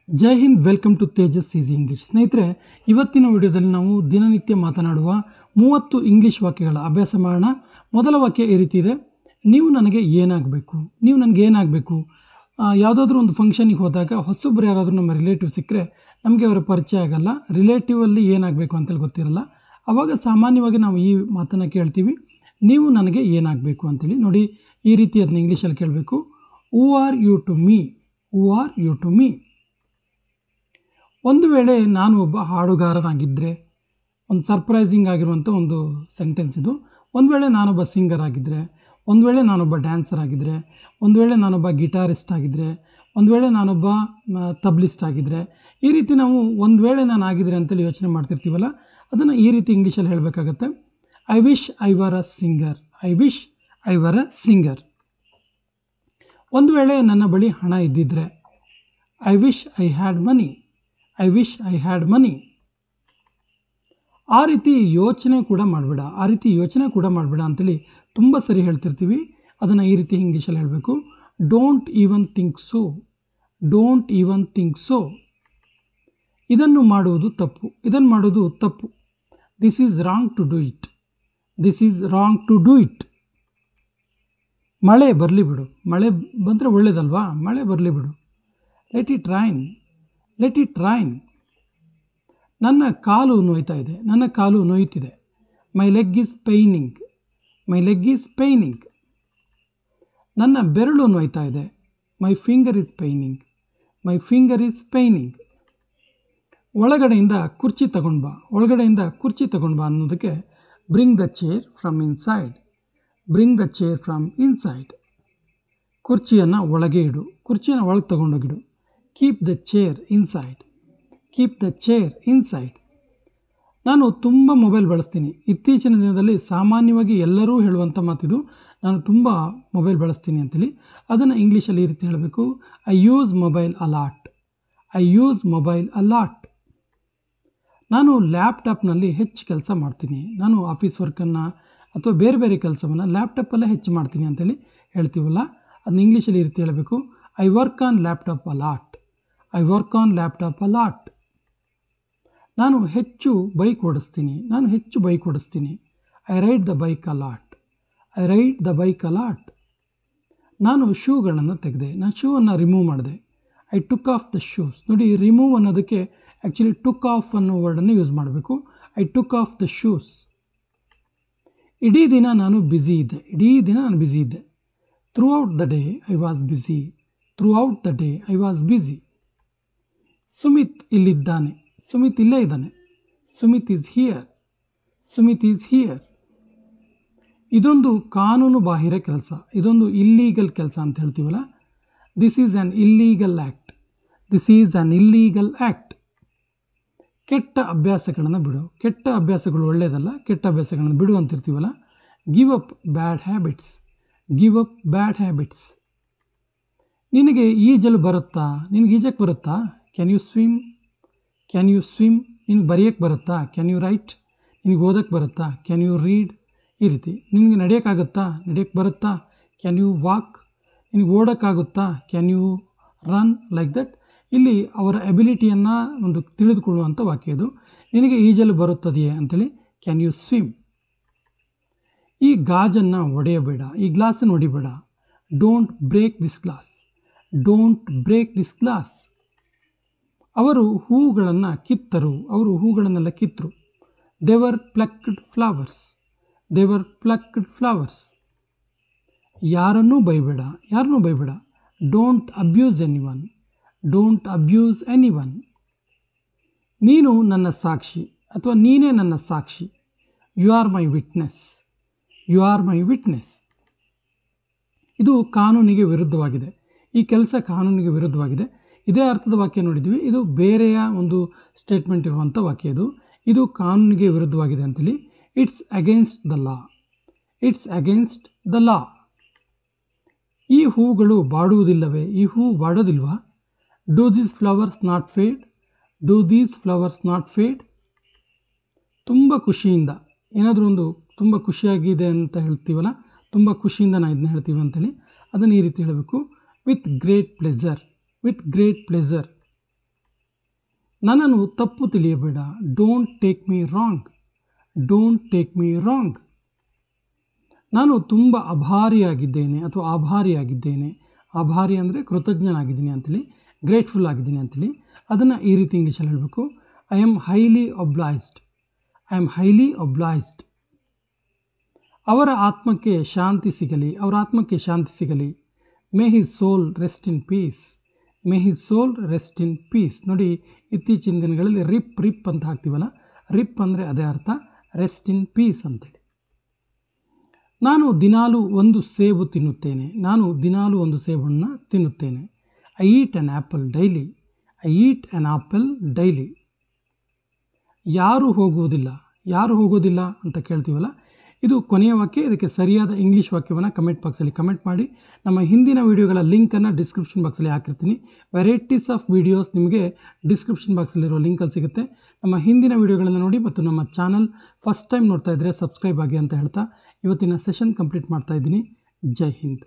Jai Hind, welcome to Tejas easy English. ಸ್ನೇಹಿತರೆ, ಇವತ್ತಿನ ವಿಡಿಯೋದಲ್ಲಿ ನಾವು ದಿನನಿತ್ಯ ಮಾತನಾಡುವ 30 ಇಂಗ್ಲಿಷ್ ವಾಕ್ಯಗಳ ಅಭ್ಯಾಸ ಮಾಡೋಣ. ಮೊದಲ ವಾಕ್ಯ ಈ ರೀತಿ ಇದೆ: ನೀವು ನನಗೆ ಏನಾಗಬೇಕು. ನೀವು ನನಗೆ ಏನಾಗಬೇಕು. ಯಾವುದಾದ್ರೂ ಒಂದು ಫಂಕ್ಷನಿಗೆ ಹೋದಾಗ ಹೊಸೊಬ್ಬರು ಯಾರಾದರೂ ನಮ್ಮ ರಿಲೇಟಿವ್ ಸಿಕ್ಕರೆ ನಮಗೆ ಅವರ ಪರಿಚಯ ಆಗಲ್ಲ, ರಿಲೇಟಿವಲ್ಲಿ ಏನಾಗಬೇಕು ಅಂತೇಳಿ ಗೊತ್ತಿರಲ್ಲ. ಆವಾಗ ಸಾಮಾನ್ಯವಾಗಿ ನಾವು ಈ ಮಾತನ್ನು ಕೇಳ್ತೀವಿ, ನೀವು ನನಗೆ ಏನಾಗಬೇಕು ಅಂತೇಳಿ. ನೋಡಿ, ಈ ರೀತಿ ಅದನ್ನ ಇಂಗ್ಲೀಷಲ್ಲಿ ಕೇಳಬೇಕು: who are you to me, who are you to me. ಒಂದು ವೇಳೆ ನಾನು ಒಬ್ಬ ಹಾಡುಗಾರನಾಗಿದ್ದರೆ, ಒಂದು ಸರ್ಪ್ರೈಸಿಂಗ್ ಆಗಿರುವಂಥ ಒಂದು ಸೆಂಟೆನ್ಸ್ ಇದು. ಒಂದು ವೇಳೆ ನಾನೊಬ್ಬ ಸಿಂಗರ್ ಆಗಿದ್ದರೆ, ಒಂದು ವೇಳೆ ನಾನೊಬ್ಬ ಡ್ಯಾನ್ಸರ್ ಆಗಿದ್ದರೆ, ಒಂದು ವೇಳೆ ನಾನೊಬ್ಬ ಗಿಟಾರಿಸ್ಟ್ ಆಗಿದ್ದರೆ, ಒಂದು ವೇಳೆ ನಾನೊಬ್ಬ ತಬ್ಲಿಸ್ಟ್ ಆಗಿದ್ದರೆ, ಈ ರೀತಿ ನಾವು ಒಂದು ವೇಳೆ ನಾನು ಆಗಿದ್ರೆ ಅಂತೇಳಿ ಯೋಚನೆ ಮಾಡ್ತಿರ್ತೀವಲ್ಲ, ಅದನ್ನು ಈ ರೀತಿ ಇಂಗ್ಲೀಷಲ್ಲಿ ಹೇಳಬೇಕಾಗತ್ತೆ: I wish I were a singer, I wish I were a singer. ಒಂದು ವೇಳೆ ನನ್ನ ಬಳಿ ಹಣ ಇದ್ದಿದ್ದರೆ, I wish I had money, I wish I had money. ಆ ರೀತಿ ಯೋಚನೆ ಕೂಡ ಮಾಡಬೇಡ, ಆ ರೀತಿ ಯೋಚನೆ ಕೂಡ ಮಾಡಬೇಡ ಅಂತೇಳಿ ತುಂಬ ಸರಿ ಹೇಳ್ತಿರ್ತೀವಿ. ಅದನ್ನು ಈ ರೀತಿ ಇಂಗ್ಲೀಷಲ್ಲಿ ಹೇಳಬೇಕು: don't even think so, don't even think so. ಇದನ್ನು ಮಾಡುವುದು ತಪ್ಪು, ಇದನ್ನು ಮಾಡೋದು ತಪ್ಪು. This is wrong to do it, this is wrong to do it. ಮಳೆ ಬರಲಿ ಬಿಡು, ಮಳೆ ಬಂದರೆ ಒಳ್ಳೇದಲ್ವಾ, ಮಳೆ ಬರಲಿ ಬಿಡು. Let it rain, let it rain. ನನ್ನ ಕಾಲು ನೋಯ್ತಾ ಇದೆ, ನನ್ನ ಕಾಲು ನೋಯ್ತಿದೆ. My leg is paining, my leg is paining. ನನ್ನ ಬೆರಳು ನೋಯ್ತಾ ಇದೆ. My finger is paining, my finger is paining. ಒಳಗಡೆಯಿಂದ ಕುರ್ಚಿ ತಗೊಂಡು ಬಾ, ಒಳಗಡೆಯಿಂದ ಕುರ್ಚಿ ತಗೊಂಡು ಬಾ ಅನ್ನೋದಕ್ಕೆ bring the chair from inside, bring the chair from inside. ಕುರ್ಚಿಯನ್ನು ಒಳಗೆ ಇಡು, ಕುರ್ಚಿಯನ್ನು ಒಳಗೆ ತಗೊಂಡೋಗಿಡು. Keep the chair inside, keep the chair inside. ನಾನು ತುಂಬ ಮೊಬೈಲ್ ಬಳಸ್ತೀನಿ. ಇತ್ತೀಚಿನ ದಿನದಲ್ಲಿ ಸಾಮಾನ್ಯವಾಗಿ ಎಲ್ಲರೂ ಹೇಳುವಂಥ ಮಾತಿದು, ನಾನು ತುಂಬ ಮೊಬೈಲ್ ಬಳಸ್ತೀನಿ ಅಂತೇಳಿ. ಅದನ್ನು ಇಂಗ್ಲೀಷಲ್ಲಿ ಈ ರೀತಿ ಹೇಳಬೇಕು: I use mobile a lot, I use mobile a lot. ನಾನು ಲ್ಯಾಪ್ಟಾಪ್ನಲ್ಲಿ ಹೆಚ್ಚು ಕೆಲಸ ಮಾಡ್ತೀನಿ, ನಾನು ಆಫೀಸ್ ವರ್ಕನ್ನು ಅಥವಾ ಬೇರೆ ಬೇರೆ ಕೆಲಸವನ್ನು ಲ್ಯಾಪ್ಟಾಪಲ್ಲೇ ಹೆಚ್ಚು ಮಾಡ್ತೀನಿ ಅಂತೇಳಿ ಹೇಳ್ತೀವಲ್ಲ, ಅದನ್ನ ಇಂಗ್ಲೀಷಲ್ಲಿ ಈ ರೀತಿ ಹೇಳಬೇಕು: I work on laptop a lot, I work on laptop a lot. ನಾನು ಹೆಚ್ಚು ಬೈಕ್ ಓಡಿಸ್ತೀನಿ, ನಾನು ಹೆಚ್ಚು ಬೈಕ್ ಓಡಿಸ್ತೀನಿ. I ride the bike a lot, I ride the bike a lot. ನಾನು ಶೂಗಳನ್ನು ತೆಗೆದೆ, ನಾನು ಶೂವನ್ನು ರಿಮೂವ್ ಮಾಡಿದೆ. I took off the shoes. ನೋಡಿ, ರಿಮೂವ್ ಅನ್ನೋದಕ್ಕೆ ಆ್ಯಕ್ಚುಲಿ ಟುಕ್ ಆಫ್ ಅನ್ನೋ ವರ್ಡನ್ನು ಯೂಸ್ ಮಾಡಬೇಕು. I took off the shoes. ಇಡೀ ದಿನ ನಾನು ಬ್ಯುಸಿ ಇದ್ದೆ, ಇಡೀ ದಿನ ನಾನು ಬ್ಯುಸಿ ಇದ್ದೆ. Throughout the day I was busy, throughout the day I was busy. Sumit ಇಲ್ಲಿದ್ದಾನೆ, ಸುಮಿತ್ ಇಲ್ಲೇ ಇದ್ದಾನೆ. Sumit is here, Sumit is here. ಇದೊಂದು ಕಾನೂನು ಬಾಹಿರ ಕೆಲಸ, ಇದೊಂದು ಇಲ್ಲೀಗಲ್ ಕೆಲಸ ಅಂತ ಹೇಳ್ತೀವಲ್ಲ, this is an illegal act, this is an illegal act. ಕೆಟ್ಟ ಅಭ್ಯಾಸಗಳನ್ನು ಬಿಡು, ಕೆಟ್ಟ ಅಭ್ಯಾಸಗಳು ಒಳ್ಳೆಯದಲ್ಲ, ಕೆಟ್ಟ ಅಭ್ಯಾಸಗಳನ್ನು ಬಿಡು ಅಂತಿರ್ತೀವಲ್ಲ. Give up bad habits, give up bad habits. ನಿನಗೆ ಈಜಲು ಬರುತ್ತಾ, ನಿನಗೆ ಈಜಕ್ಕೆ ಬರುತ್ತಾ? Can you swim, can you swim. ನಿನಗೆ ಬರೆಯೋಕ್ಕೆ ಬರುತ್ತಾ? Can you write. ನಿನಗೆ ಓದೋಕ್ಕೆ ಬರುತ್ತಾ? Can you read. ಈ ರೀತಿ. ನಿನಗೆ ನಡೆಯೋಕ್ಕಾಗುತ್ತಾ? ನಡೆಯೋಕ್ಕೆ ಬರುತ್ತಾ? Can you walk. ನಿನಗೆ ಓಡೋಕ್ಕಾಗುತ್ತಾ? Can you run. Like that. ಇಲ್ಲಿ ಅವರ ಎಬಿಲಿಟಿಯನ್ನು ಒಂದು ತಿಳಿದುಕೊಳ್ಳುವಂಥ ವಾಕ್ಯ ಇದು. ನಿನಗೆ ಈಜಲು ಬರುತ್ತದೆಯೇ ಅಂತೇಳಿ ಕ್ಯಾನ್ ಯು ಸ್ವಿಮ್. ಈ ಗಾಜನ್ನು ಒಡೆಯಬೇಡ, ಈ ಗ್ಲಾಸನ್ನು ಹೊಡಿಬೇಡ. Don't break this glass, don't break this glass. ಅವರು ಹೂಗಳನ್ನು ಕಿತ್ತರು, ಅವರು ಹೂಗಳನ್ನೆಲ್ಲ ಕಿತ್ತರು. ದೇವರ್ ಪ್ಲಕ್ಡ್ ಫ್ಲವರ್ಸ್, ದೇವರ್ ಪ್ಲಕ್ಡ್ ಫ್ಲವರ್ಸ್. ಯಾರನ್ನೂ ಬೈಬೇಡ, ಯಾರನ್ನೂ ಬೈಬೇಡ. Don't abuse anyone, don't abuse anyone. ನೀನು ನನ್ನ ಸಾಕ್ಷಿ ಅಥವಾ ನೀನೇ ನನ್ನ ಸಾಕ್ಷಿ. You are my witness, you are my witness. ಇದು ಕಾನೂನಿಗೆ ವಿರುದ್ಧವಾಗಿದೆ, ಈ ಕೆಲಸ ಕಾನೂನಿಗೆ ವಿರುದ್ಧವಾಗಿದೆ. ಇದೇ ಅರ್ಥದ ವಾಕ್ಯ ನೋಡಿದ್ವಿ, ಇದು ಬೇರೆಯ ಒಂದು ಸ್ಟೇಟ್ಮೆಂಟ್ ಇರುವಂಥ ವಾಕ್ಯ ಇದು. ಇದು ಕಾನೂನಿಗೆ ವಿರುದ್ಧವಾಗಿದೆ ಅಂತೇಳಿ. It's against the law, it's against the law. ಈ ಹೂಗಳು ಬಾಡುವುದಿಲ್ಲವೇ, ಈ ಹೂ ಬಾಡೋದಿಲ್ವಾ? Do these flowers not fade, do these flowers not fade. ತುಂಬ ಖುಷಿಯಿಂದ, ಏನಾದರೂ ಒಂದು ತುಂಬ ಖುಷಿಯಾಗಿದೆ ಅಂತ ಹೇಳ್ತೀವಲ್ಲ, ತುಂಬ ಖುಷಿಯಿಂದ ನಾನು ಇದನ್ನ ಹೇಳ್ತೀವಿ ಅಂತೇಳಿ, ಅದನ್ನು ಈ ರೀತಿ ಹೇಳಬೇಕು: with great pleasure, with great pleasure. ನನ್ನನ್ನು ತಪ್ಪು ತಿಳಿಯಬೇಡ. Don't take me wrong. Don't take me wrong. ನಾನು ತುಂಬ ಅಭಾರಿಯಾಗಿದ್ದೇನೆ ಅಥವಾ ಆಭಾರಿಯಾಗಿದ್ದೇನೆ. ಆಭಾರಿ ಅಂದರೆ ಕೃತಜ್ಞನಾಗಿದ್ದೀನಿ ಅಂತೇಳಿ, ಗ್ರೇಟ್ಫುಲ್ ಆಗಿದ್ದೀನಿ ಅಂತೇಳಿ. ಅದನ್ನು ಈ ರೀತಿ ಇಂಗ್ಲೀಷಲ್ಲಿ ಹೇಳಬೇಕು. I am highly obliged. I am highly obliged. ಅವರ ಆತ್ಮಕ್ಕೆ ಶಾಂತಿ ಸಿಗಲಿ. ಅವರ ಆತ್ಮಕ್ಕೆ ಶಾಂತಿ ಸಿಗಲಿ. May his soul rest in peace. May his soul rest in peace. ನೋಡಿ, ಇತ್ತೀಚಿನ ದಿನಗಳಲ್ಲಿ ರಿಪ್ ಅಂತ ಹಾಕ್ತೀವಲ್ಲ, ರಿಪ್ ಅಂದರೆ ಅದೇ ಅರ್ಥ, ರೆಸ್ಟ್ ಇನ್ ಪೀಸ್ ಅಂತೇಳಿ. ನಾನು ದಿನಾಲೂ ಒಂದು ಸೇಬು ತಿನ್ನುತ್ತೇನೆ. ನಾನು ದಿನಾಲೂ ಒಂದು ಸೇಬನ್ನು ತಿನ್ನುತ್ತೇನೆ. I eat an apple daily. I eat an apple daily. ಯಾರು ಹೋಗುವುದಿಲ್ಲ. ಯಾರು ಹೋಗೋದಿಲ್ಲ ಅಂತ ಕೇಳ್ತೀವಲ್ಲ, ಇದು ಕೊನೆಯ ವಾಕ್ಯ. ಇದಕ್ಕೆ ಸರಿಯಾದ ಇಂಗ್ಲೀಷ್ ವಾಕ್ಯವನ್ನು ಕಮೆಂಟ್ ಬಾಕ್ಸಲ್ಲಿ ಕಮೆಂಟ್ ಮಾಡಿ. ನಮ್ಮ ಹಿಂದಿನ ವೀಡಿಯೋಗಳ ಲಿಂಕನ್ನು ಡಿಸ್ಕ್ರಿಪ್ಷನ್ ಬಾಕ್ಸಲ್ಲಿ ಹಾಕಿರ್ತೀನಿ. ವೆರೈಟೀಸ್ ಆಫ್ ವೀಡಿಯೋಸ್ ನಿಮಗೆ ಡಿಸ್ಕ್ರಿಪ್ಷನ್ ಬಾಕ್ಸಲ್ಲಿರೋ ಲಿಂಕಲ್ಲಿ ಸಿಗುತ್ತೆ. ನಮ್ಮ ಹಿಂದಿನ ವೀಡಿಯೋಗಳನ್ನು ನೋಡಿ ಮತ್ತು ನಮ್ಮ ಚಾನಲ್ ಫಸ್ಟ್ ಟೈಮ್ ನೋಡ್ತಾ ಇದ್ದರೆ ಸಬ್ಸ್ಕ್ರೈಬ್ ಆಗಿ ಅಂತ ಹೇಳ್ತಾ ಇವತ್ತಿನ ಸೆಷನ್ ಕಂಪ್ಲೀಟ್ ಮಾಡ್ತಾ ಇದ್ದೀನಿ. ಜೈ ಹಿಂದ್.